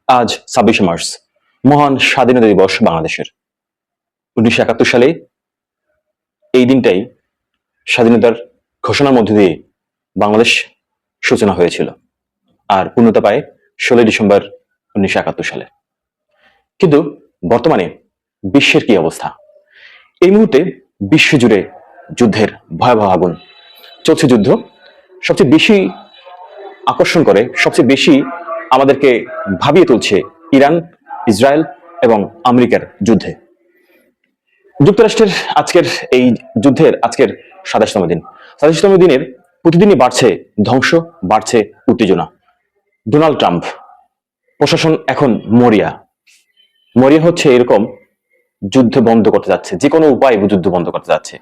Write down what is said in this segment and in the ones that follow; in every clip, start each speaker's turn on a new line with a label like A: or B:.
A: আজ 26শে মার্চ, মহান স্বাধীনতা দিবস বাংলাদেশের। 1971 সালে এই দিনটাই স্বাধীনতার ঘোষণার মধ্য দিয়ে বাংলাদেশ সূচনা হয়েছিল, আর পূর্ণতা পায় 16 ডিসেম্বর 1971 সালে। কিন্তু বর্তমানে বিশ্বের কি অবস্থা? এই মুহূর্তে বিশ্বজুড়ে যুদ্ধের ভয়াবহ আগুন চলছে। যুদ্ধ সবচেয়ে বেশি আকর্ষণ করে, সবচেয়ে বেশি আমাদেরকে ভাবিয়ে তুলছে ইরান, ইসরায়েল এবং আমেরিকার যুদ্ধে। যুক্তরাষ্ট্রের আজকের এই যুদ্ধের আজকের 27তম দিন। 27তম দিনের প্রতিদিনই বাড়ছে ধ্বংস, বাড়ছে উত্তেজনা। ডোনাল্ড ট্রাম্প প্রশাসন এখন মরিয়া হচ্ছে, এরকম যুদ্ধ বন্ধ করতে যাচ্ছে, যে কোনো উপায়ে যুদ্ধ বন্ধ করতে যাচ্ছে।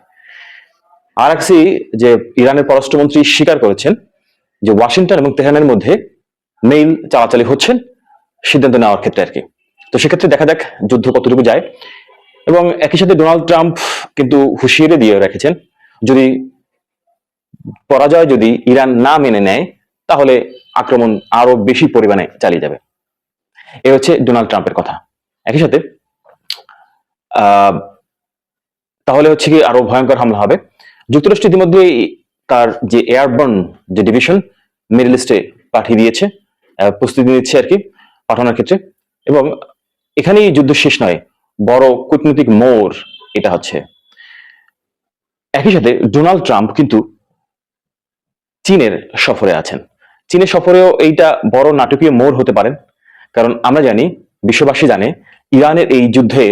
A: আর একটি যে ইরানের পররাষ্ট্রমন্ত্রী স্বীকার করেছেন যে ওয়াশিংটন এবং তেহরানের মধ্যে মেইল চালাচালি হচ্ছেন সিদ্ধান্ত নেওয়ার ক্ষেত্রে আর কি। তো সেক্ষেত্রে দেখা যাক যুদ্ধ কতটুকু যায়। এবং একই সাথে ডোনাল্ড ট্রাম্প কিন্তু হুঁশিয়ারি দিয়ে রেখেছেন, যদি পরাজয় যদি ইরান না মেনে নেয় তাহলে আক্রমণ আরো বেশি পরিমাণে চালিয়ে যাবে। এ হচ্ছে ডোনাল্ড ট্রাম্পের কথা। একই সাথে তাহলে হচ্ছে কি আরো ভয়ঙ্কর হামলা হবে। যুক্তরাষ্ট্র ইতিমধ্যে তার যে এয়ারবর্ন যে ডিভিশন মিডল ইস্টে পাঠিয়ে দিয়েছে, প্রস্তুতি নিচ্ছে আর কি পাঠানোর ক্ষেত্রে। এবং এখানেই যুদ্ধ শেষ নয়, বড় কূটনৈতিক মোড় এটা হচ্ছে। একই সাথে ডোনাল্ড ট্রাম্প কিন্তু চীনের সফরে আছেন। চীনের সফরেও এইটা বড় নাটকীয় মোড় হতে পারেন, কারণ আমরা জানি, বিশ্ববাসী জানে, ইরানের এই যুদ্ধে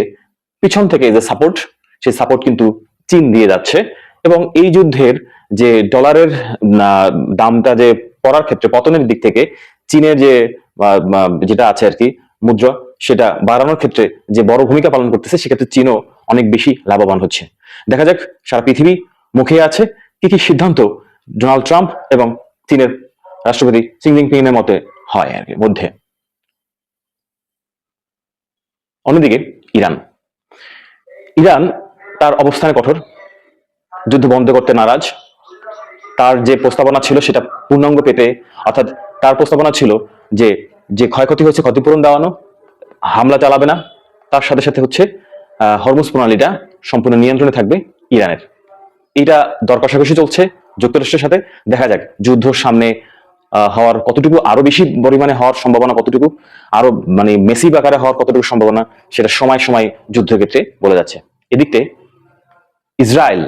A: পিছন থেকে যে সাপোর্ট, সেই সাপোর্ট কিন্তু চীন দিয়ে যাচ্ছে। এবং এই যুদ্ধের যে ডলারের দামটা যে পড়ার ক্ষেত্রে পতনের দিক থেকে চীনের যে যেটা আছে আর কি মুদ্রা, সেটা বাড়ানোর ক্ষেত্রে যে বড় ভূমিকা পালন করতেছে, সেক্ষেত্রে চীনও অনেক বেশি লাভবান হচ্ছে। দেখা যাক সারা পৃথিবী মুখে আছে কি কি সিদ্ধান্ত ডোনাল্ড ট্রাম্প এবং চীনের রাষ্ট্রপতি শি জিনপিং এর মতে হয় আর কি মধ্যে। অন্যদিকে ইরান তার অবস্থানে কঠোর, যুদ্ধ বন্ধ করতে নারাজ। তার যে প্রস্তাবনা ছিল সেটা পূর্ণাঙ্গ পেতে, অর্থাৎ তার প্রস্তাবনা ছিল যে যে ক্ষয়ক্ষতি হয়েছে ক্ষতিপূরণ দেওয়ানো, হামলা চালাবে না, তার সাথে সাথে হচ্ছে হরমুজ প্রণালীটা সম্পূর্ণ নিয়ন্ত্রণে থাকবে ইরানের। এটা দর কষাকষি চলছে যুক্তরাষ্ট্রের সাথে। দেখা যাক যুদ্ধ সামনে হওয়ার কতটুকু, আরো বেশি পরিমাণে হওয়ার সম্ভাবনা কতটুকু, আরো মানে মেসিভ আকারে হওয়ার কতটুকু সম্ভাবনা, সেটা সময় সময় যুদ্ধের ক্ষেত্রে বলে যাচ্ছে। এদিকে ইসরায়েল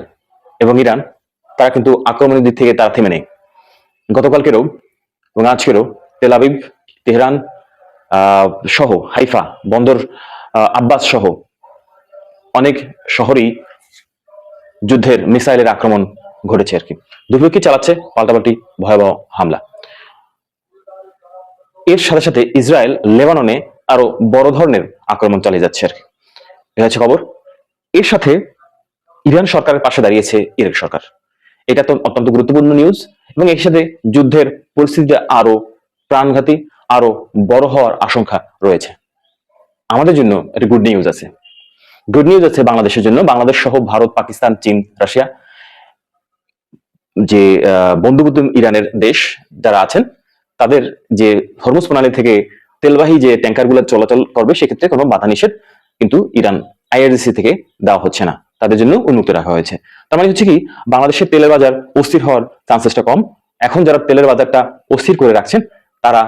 A: এবং ইরান তারা কিন্তু আক্রমণের দিক থেকে তারা থেমে নেই। গতকালকেরও এবং আজকেরও তেল আবিব, তেহরান সহ হাইফা বন্দর, আব্বাস সহ অনেক শহরেই যুদ্ধের মিসাইলের আক্রমণ ঘটেছে আর কি। দুর্ভিক্ষী চালাচ্ছে পাল্টাপাল্টি ভয়াবহ হামলা। এর সাথে সাথে ইসরায়েল লেবাননে আরো বড় ধরনের আক্রমণ চালিয়ে যাচ্ছে আর কি। এটা হচ্ছে খবর। এর সাথে ইরান সরকারের পাশে দাঁড়িয়েছে ইরাক সরকার। এটা তো অত্যন্ত গুরুত্বপূর্ণ নিউজ। এবং এর সাথে যুদ্ধের পরিস্থিতিতে আরো প্রাণঘাতী, আরো বড় হওয়ার আশঙ্কা রয়েছে। আমাদের জন্য একটা গুড নিউজ আছে। গুড নিউজ আছে বাংলাদেশের জন্য। বাংলাদেশ সহ ভারত, পাকিস্তান, চীন, রাশিয়া যে বন্ধুবদ্ধ ইরানের দেশ যারা আছেন, তাদের যে হরমুজ প্রণালী থেকে তেলবাহী যে ট্যাঙ্কার গুলো চলাচল করবে, সেক্ষেত্রে কোনো বাধা নিষেধ কিন্তু ইরান আইআরজিসি থেকে দেওয়া হচ্ছে না, তাদের জন্য উন্মুক্ত রাখা হয়েছে। তার মানে হচ্ছে কি, বাংলাদেশের তেলের বাজার অস্থির হওয়ার চান্সেসটা কম। এখন যারা তেলের বাজারটা অস্থির করে রাখছেন, তারা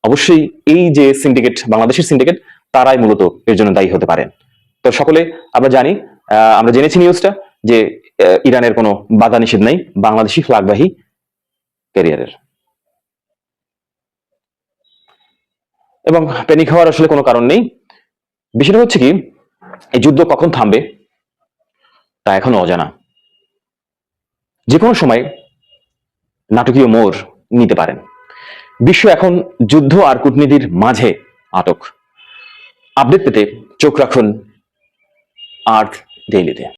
A: অবশ্যই এই যে সিন্ডিকেট, বাংলাদেশের সিন্ডিকেট, তারাই মূলত এর জন্য দায়ী হতে পারেন। তো সকলে আমরা জানি, আমরা জেনেছি নিউজটা যে ইরানের কোনো বাধা নিষেধ নাই বাংলাদেশি ফ্ল্যাগবাহী ক্যারিয়ারের। এবং প্যানিক হওয়ার আসলে কোনো কারণ নেই। বিষয়টা হচ্ছে কি, এই যুদ্ধ কখন থামবে তা এখনো অজানা। যে কোনো সময় নাটকীয় মোড় নিতে পারেন। বিশ্ব এখন যুদ্ধ আর কূটনীতির মাঝে আটক। আপডেট পেতে চোখ রাখুন আর্থ ডেইলিতে।